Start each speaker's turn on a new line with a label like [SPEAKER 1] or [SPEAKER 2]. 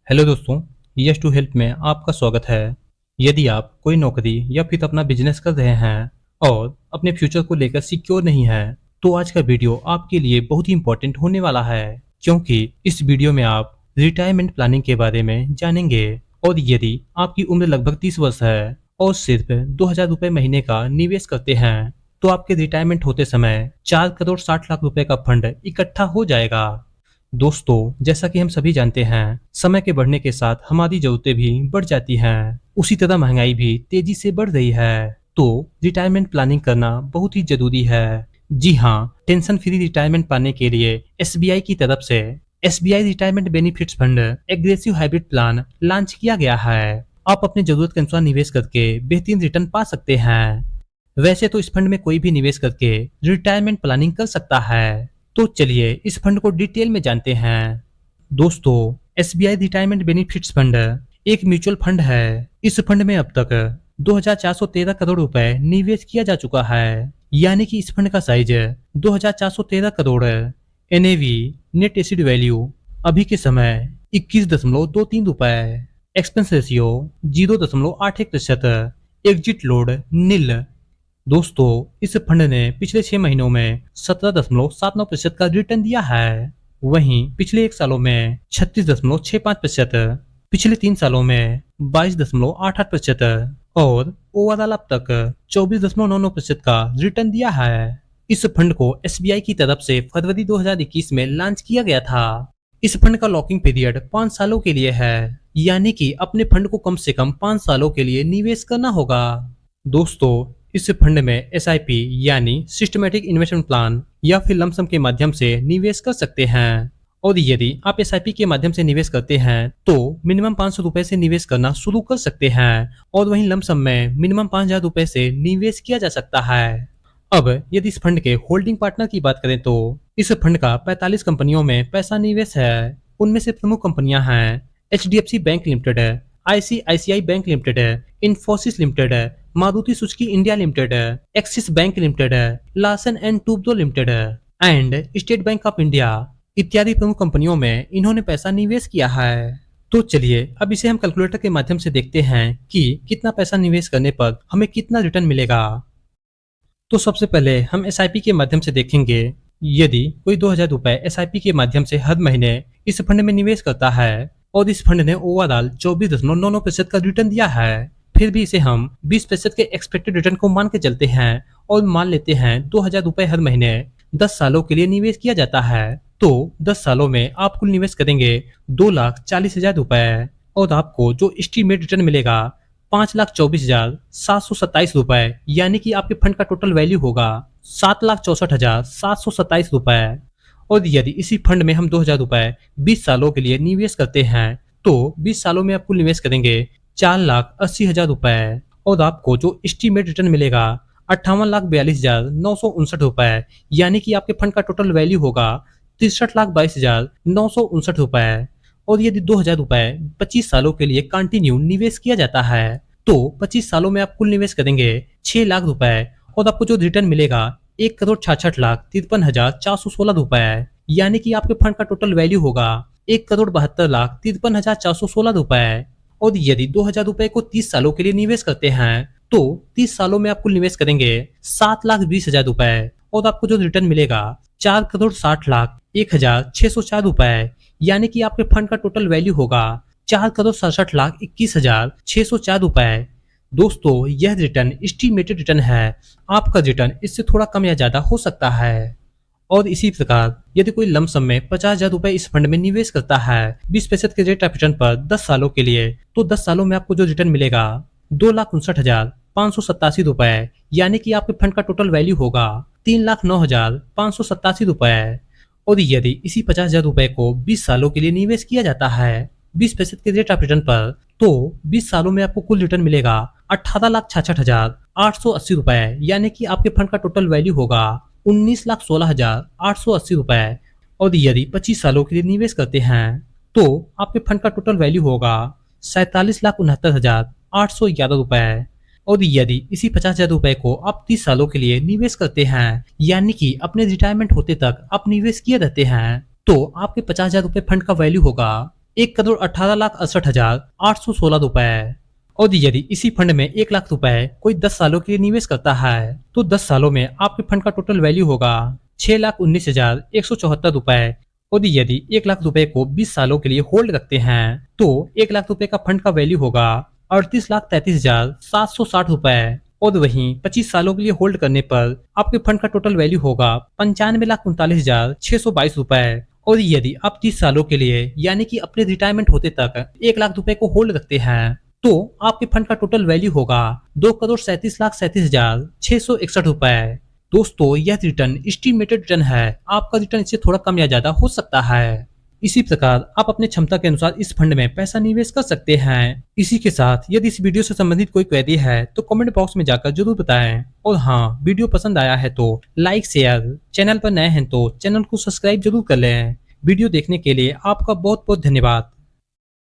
[SPEAKER 1] Hello दोस्तों, yes to help में आपका स्वागत है। यदि आप कोई नौकरी या फिर अपना बिजनेस कर रहे हैं और अपने फ्यूचर को लेकर सिक्योर नहीं है, तो आज का वीडियो आपके लिए बहुत ही इंपॉर्टेंट होने वाला है, क्योंकि इस वीडियो में आप रिटायरमेंट प्लानिंग के बारे में जानेंगे। और यदि आपकी उम्र लगभग 30 वर्ष है और सिर्फ 2000 रुपए महीने का निवेश करते हैं, तो आपके रिटायरमेंट होते समय 4 करोड़ 60 लाख रुपए का फंड इकट्ठा हो जाएगा। दोस्तों, जैसा कि हम सभी जानते हैं, समय के बढ़ने के साथ हमारी जरूरतें भी बढ़ जाती हैं। उसी तरह महंगाई भी तेजी से बढ़ रही है, तो रिटायरमेंट प्लानिंग करना बहुत ही जरूरी है। जी हाँ, टेंशन फ्री रिटायरमेंट पाने के लिए एसबीआई की तरफ से SBI retirement benefits fund aggressive hybrid plan launch किया गया है। आप अपने जरूरत के अनुसार निवेश करके बेहतरीन रिटर्न पा सकते हैं। वैसे तो इस फंड में कोई भी निवेश करके रिटायरमेंट प्लानिंग कर सकता है, तो चलिए इस फंड को डिटेल में जानते हैं। दोस्तों, एसबीआई रिटायरमेंट बेनिफिट्स फंड एक म्यूचुअल फंड है। इस फंड में अब तक 2413 करोड़ रुपए निवेश किया जा चुका है, यानी कि इस फंड का size 2413 crore. NAV net acid value अभी के समय 21.23 रुपए। Expense ratio 0.81%। एग्जिट लोड नील। दोस्तों, इस फंड ने पिछले 6 महीनों में 17.79% का रिटर्न दिया है। वहीं पिछले 1 सालों में 36.65%, पिछले 3 सालों में 22.88% और ओवरऑल अब तक 24.99% का रिटर्न दिया है। इस फंड को एसबीआई की तरफ से फरवरी 2021 में लॉन्च किया गया था। इस फंड का लॉकिंग पीरियड 5 सालों के लिए है, यानी कि अपने फंड को कम से कम 5 सालों के लिए निवेश करना होगा। दोस्तों, इस फंड में एसआईपी यानी सिस्टमैटिक इन्वेस्टमेंट प्लान या फिर लमसम के माध्यम से निवेश कर सकते हैं। और यदि आप एसआईपी के माध्यम से निवेश करते हैं तो मिनिमम 500 रुपए से निवेश करना शुरू कर सकते हैं, और वहीं लमसम में मिनिमम 5000 रुपए से निवेश किया जा सकता है। अब यदि इस फंड के होल्डिंग पार्टनर की बात करें तो इस फंड का 45 कंपनियों में पैसा निवेश है। उनमें से प्रमुख कंपनियां हैं HDFC bank limited, ICICI bank limited, Infosys limited, Maruti Suzuki India limited, axis bank limited, Larsen and Toubro limited and state bank of India इत्यादि प्रमुख कंपनियों में इन्होंने पैसा निवेश किया है। तो चलिए अब इसे हम कैलकुलेटर के माध्यम से देखते हैं कि कितना पैसा निवेश करने पर हमें कितना रिटर्न मिलेगा। तो सबसे पहले हम एसआईपी के माध्यम से देखेंगे। यदि कोई 2000 रुपए एसआईपी के माध्यम से हर महीने इस फंड में निवेश करता है और इस फंड ने ओवरऑल 24.99% का रिटर्न दिया है, फिर भी इसे हम 20% के एक्सपेक्टेड रिटर्न को मान के चलते हैं और मान लेते हैं 2000 रुपए हर महीने 10 सालों के लिए निवेश किया जाता है, तो 10 सालों में आप कुल निवेश करेंगे 2,40,000 रुपए और आपको जो एस्टीमेट रिटर्न मिलेगा 5,24,727 रुपए, यानी कि आपके फंड का टोटल वैल्यू होगा 7,64,727 रुपए। और यदि इसी फंड में हम 2000 रुपए 20 सालों के लिए निवेश करते हैं तो 20 सालों में आप कुल निवेश करेंगे 4,80,000 रुपए और आपको जो एस्टीमेट रिटर्न मिलेगा 58,42,959 रुपए, यानी कि आपके फंड का टोटल वैल्यू होगा 63,22,959 रुपए। और यदि 2000 रुपए 25 सालों के लिए कंटिन्यू निवेश किया जाता है तो 25 सालों में आप कुल निवेश करेंगे 6 लाख रुपए और आपको जो रिटर्न मिलेगा 1,66,53,416 रुपए, यानी कि आपके फंड का टोटल वैल्यू होगा 1,72,53,416 रुपए। और यदि 2000 रुपए को 30 सालों के लिए निवेश करते हैं तो 30 सालों में आप कुल निवेश करेंगे 7,20,000 रुपए और आपको जो रिटर्न मिलेगा 4,60,01,604 रुपए, यानी कि आपके फंड का टोटल वैल्यू होगा 4,67,21,604 रुपए। दोस्तों, यह रिटर्न एस्टीमेटेड रिटर्न है, आपका रिटर्न इससे थोड़ा कम या ज्यादा हो सकता है। और इसी प्रकार यदि कोई लमसम में 50,000 रुपए इस फंड में निवेश करता है 20% के रेट ऑफ रिटर्न पर 10 सालों के लिए, तो 10 सालों में आपको जो रिटर्न मिलेगा 2,59,587 रुपए, यानी कि आपके फंड का टोटल वैल्यू होगा 3,09,587 रुपए। और यदि इसी 50,000 रुपए को 20 सालों के लिए निवेश किया जाता है 20% के रेट ऑफ रिटर्न पर, तो 20 सालों में आपको कुल रिटर्न मिलेगा 18,66,880 रुपए, यानी कि आपके फंड का टोटल वैल्यू होगा 19,16,880 रुपए। और यदि 25 सालों के लिए निवेश करते हैं तो आपके फंड का टोटल वैल्यू होगा 47,69,811 रुपए। और यदि इसी 50,000 रुपए को आप 30 सालों के लिए निवेश करते हैं, यानी कि अपने रिटायरमेंट होते तक आप निवेश किए रहते हैं, तो आपके 50,000 रुपए फंड का वैल्यू होगा 1,18,68,816 रुपए। और यदि इसी फंड में 1 लाख रुपए कोई 10 सालों के लिए निवेश करता है तो 10 सालों में आपके फंड का टोटल वैल्यू होगा 6,19,174 रुपए। और यदि 1 लाख रुपए को 20 सालों के लिए होल्ड रखते हैं तो 1 लाख रुपए का फंड का वैल्यू होगा 38,33,760 रुपए। और वहीं 25 सालों के लिए होल्ड करने पर आपके फंड का टोटल वैल्यू होगा 95,39,622 रुपए। और यदि आप 30 सालों के लिए यानी कि अपने रिटायरमेंट होते तक 1 लाख रुपए को होल्ड रखते हैं तो आपके फंड का टोटल वैल्यू होगा 2,37,37,661 रुपए। दोस्तों यह रिटर्न एस्टिमेटेड रिटर्न है, आपका रिटर्न इससे थोड़ा कम या ज्यादा हो सकता है। इसी प्रकार आप अपने क्षमता के अनुसार इस फंड में पैसा निवेश कर सकते हैं। इसी के साथ यदि इस वीडियो से संबंधित कोई क्वेरी है तो कमेंट बॉक्स में जाकर जरूर बताएं। और हाँ, वीडियो पसंद आया है तो लाइक शेयर, चैनल पर नए हैं तो चैनल को सब्सक्राइब जरूर कर लें। वीडियो देखने के लिए आपका बहुत बहुत धन्यवाद।